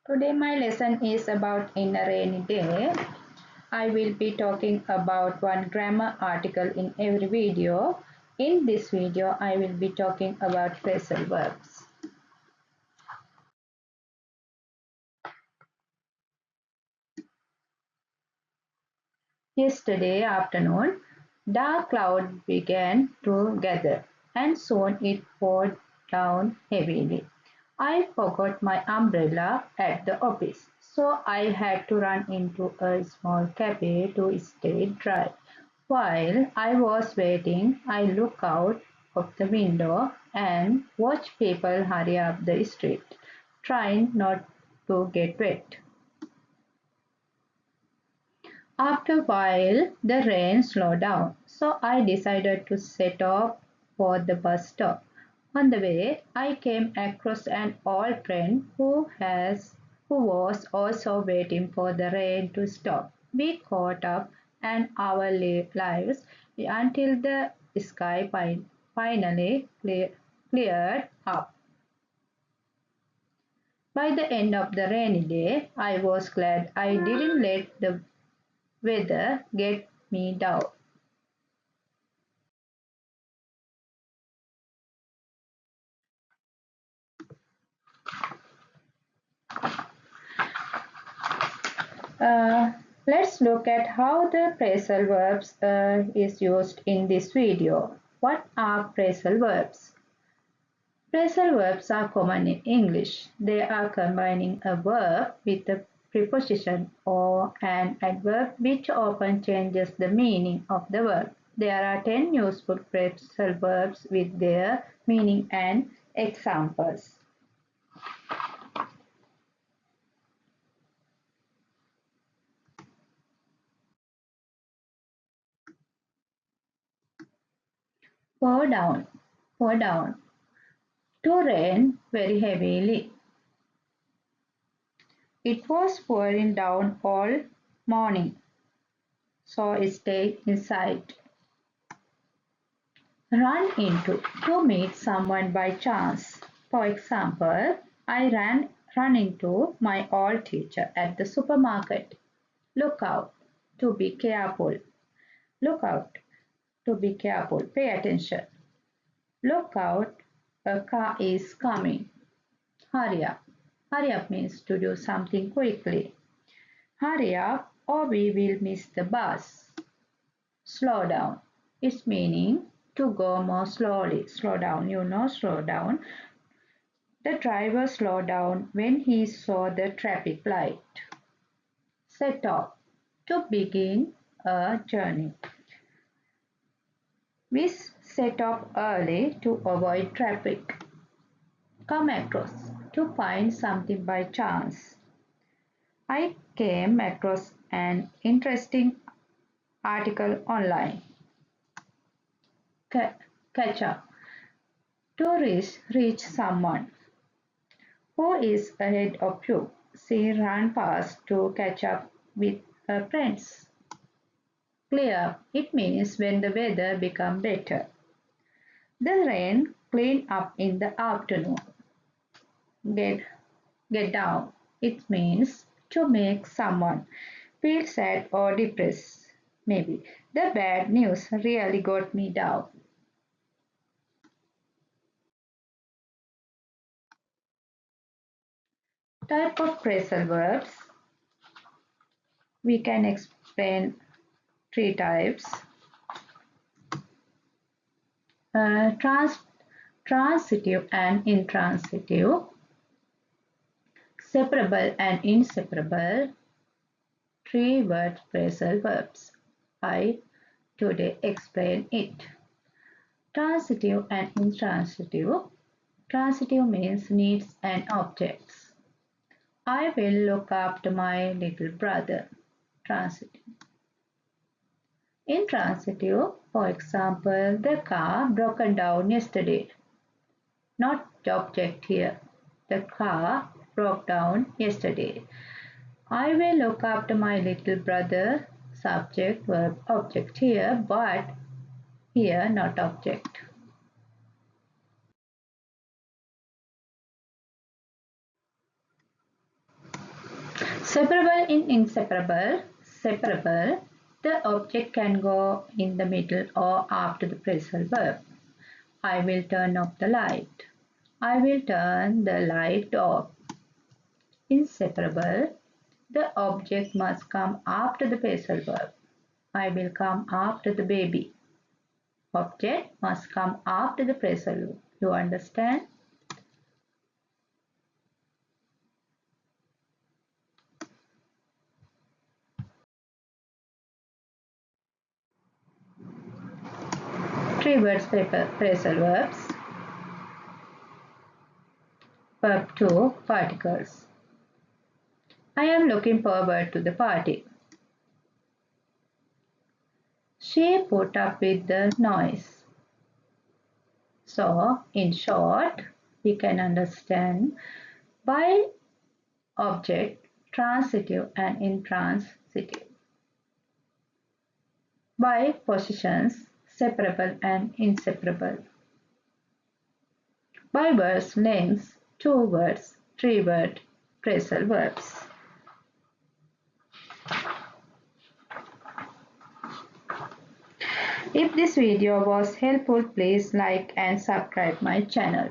Today my lesson is about in a rainy day. I will be talking about one grammar article in every video. In this video I will be talking about phrasal verbs. Yesterday afternoon, dark cloud began to gather and soon it poured down heavily. I forgot my umbrella at the office, so I had to run into a small cafe to stay dry. While I was waiting, I looked out of the window and watched people hurry up the street, trying not to get wet. After a while, the rain slowed down, so I decided to set off for the bus stop. On the way, I came across an old friend who was also waiting for the rain to stop. We caught up and our lives until the sky finally cleared up. By the end of the rainy day, I was glad I didn't let the weather get me down. Uh, let's look at how the phrasal verbs is used in this video. What are phrasal verbs? Phrasal verbs are common in English. They are combining a verb with a preposition or an adverb which often changes the meaning of the verb. There are 10 useful phrasal verbs with their meaning and examples. Pour down, pour down. To rain very heavily. It was pouring down all morning, so stay inside. Run into to meet someone by chance. For example, run into my old teacher at the supermarket. Look out to be careful. Look out to be careful. Pay attention. Look out, a car is coming. Hurry up. Hurry up means to do something quickly. Hurry up or we will miss the bus. Slow down. Its meaning to go more slowly. Slow down, slow down. The driver slowed down when he saw the traffic light. Set off. To begin a journey. We set off early to avoid traffic. Come across. To find something by chance. I came across an interesting article online. Catch up. To reach someone who is ahead of you. She ran past to catch up with her friends. Clear. It means when the weather becomes better. The rain cleaned up in the afternoon. Get, get down. It means to make someone feel sad or depressed. Maybe the bad news really got me down. Type of phrasal verbs. We can explain three types. Trans transitive and intransitive, separable and inseparable, three-word phrasal verbs. I today explain it. Transitive and intransitive. Transitive means needs and objects. I will look after my little brother. Transitive. Intransitive, for example, the car broken down yesterday. Not object here. The car broke down yesterday. I will look after my little brother. Subject, verb, object here, but here not object. Separable in inseparable. Separable. The object can go in the middle or after the phrasal verb. I will turn off the light. I will turn the light off. Inseparable. The object must come after the phrasal verb. I will come after the baby. Object must come after the phrasal verb. You understand? Three words phrasal verbs. Verb 2 particles. I am looking forward to the party. She put up with the noise. So, in short, we can understand by object transitive and intransitive. By positions separable and inseparable. By verse lengths 2 words, 3 word phrasal verbs. If this video was helpful, please like and subscribe my channel.